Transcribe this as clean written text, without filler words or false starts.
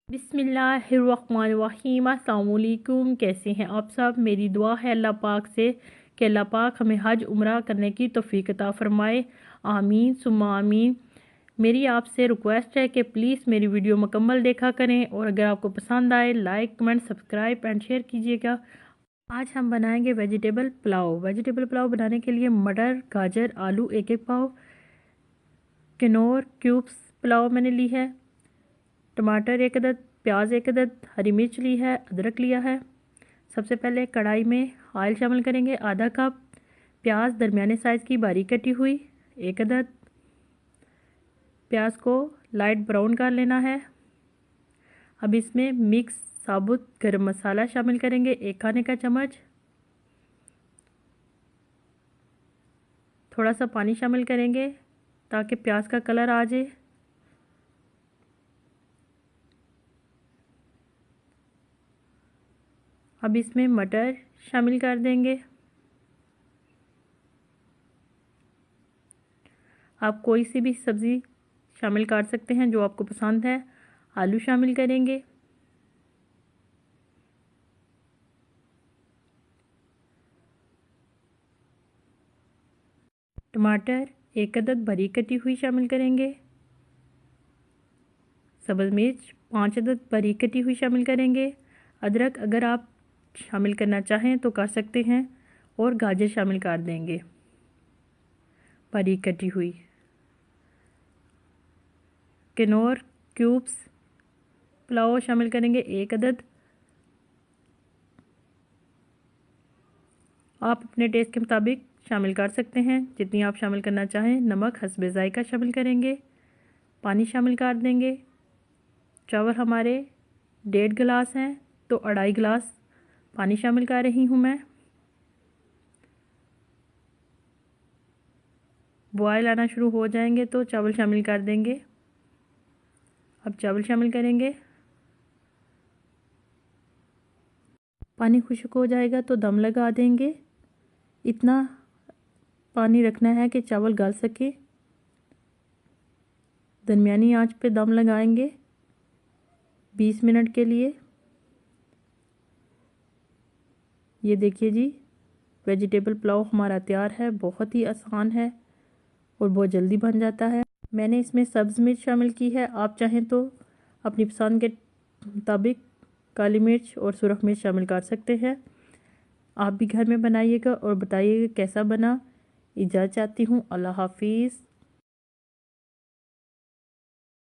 बिस्मिल्लाहिर्रहमानिर्रहीम। अस्सलाम वालेकुम। कैसे हैं आप सब? मेरी दुआ है अल्लाह पाक से कि अल्लाह पाक हमें हज उम्रा करने की तौफीक अता फरमाए। आमीन सुम्मा आमीन। मेरी आपसे रिक्वेस्ट है कि प्लीज़ मेरी वीडियो मुकम्मल देखा करें और अगर आपको पसंद आए like comment subscribe and share कीजिएगा। आज हम बनाएंगे वेजिटेबल पुलाव। वेजिटेबल पुलाव बनाने के लिए मटर, गाजर, आलू एक एक पाव, किनोर क्यूब्स पुलाव मैंने ली है, टमाटर एक अदद, प्याज एक अदद, हरी मिर्च ली है, अदरक लिया है। सबसे पहले कढ़ाई में ऑयल शामिल करेंगे आधा कप, प्याज दरमियाने साइज़ की बारीक कटी हुई एक अदद। प्याज को लाइट ब्राउन कर लेना है। अब इसमें मिक्स साबुत गरम मसाला शामिल करेंगे 1 खाने का चम्मच। थोड़ा सा पानी शामिल करेंगे ताकि प्याज का कलर आ जाए। अब इसमें मटर शामिल कर देंगे। आप कोई सी भी सब्ज़ी शामिल कर सकते हैं जो आपको पसंद है। आलू शामिल करेंगे। टमाटर एक अदद बारीक कटी हुई शामिल करेंगे। सब्ज़ मिर्च 5 अदद बारीक कटी हुई शामिल करेंगे। अदरक अगर आप शामिल करना चाहें तो कर सकते हैं और गाजर शामिल कर देंगे बारीक कटी हुई। किनोर क्यूब्स पुलाव शामिल करेंगे 1 अदद। आप अपने टेस्ट के मुताबिक शामिल कर सकते हैं जितनी आप शामिल करना चाहें। नमक हस्बे ज़ायका शामिल करेंगे। पानी शामिल कर देंगे। चावल हमारे 1.5 गिलास हैं तो 2.5 गिलास पानी शामिल कर रही हूँ मैं। बॉयल आना शुरू हो जाएंगे तो चावल शामिल कर देंगे। अब चावल शामिल करेंगे। पानी खुश्क हो जाएगा तो दम लगा देंगे। इतना पानी रखना है कि चावल गल सके। दरमियानी आंच पे दम लगाएंगे 20 मिनट के लिए। ये देखिए जी, वेजिटेबल पुलाव हमारा तैयार है। बहुत ही आसान है और बहुत जल्दी बन जाता है। मैंने इसमें सब्ज़ मिर्च शामिल की है। आप चाहें तो अपनी पसंद के मुताबिक काली मिर्च और सुरख मिर्च शामिल कर सकते हैं। आप भी घर में बनाइएगा और बताइएगा कैसा बना। इजाज़त चाहती हूँ। अल्लाह हाफिज़।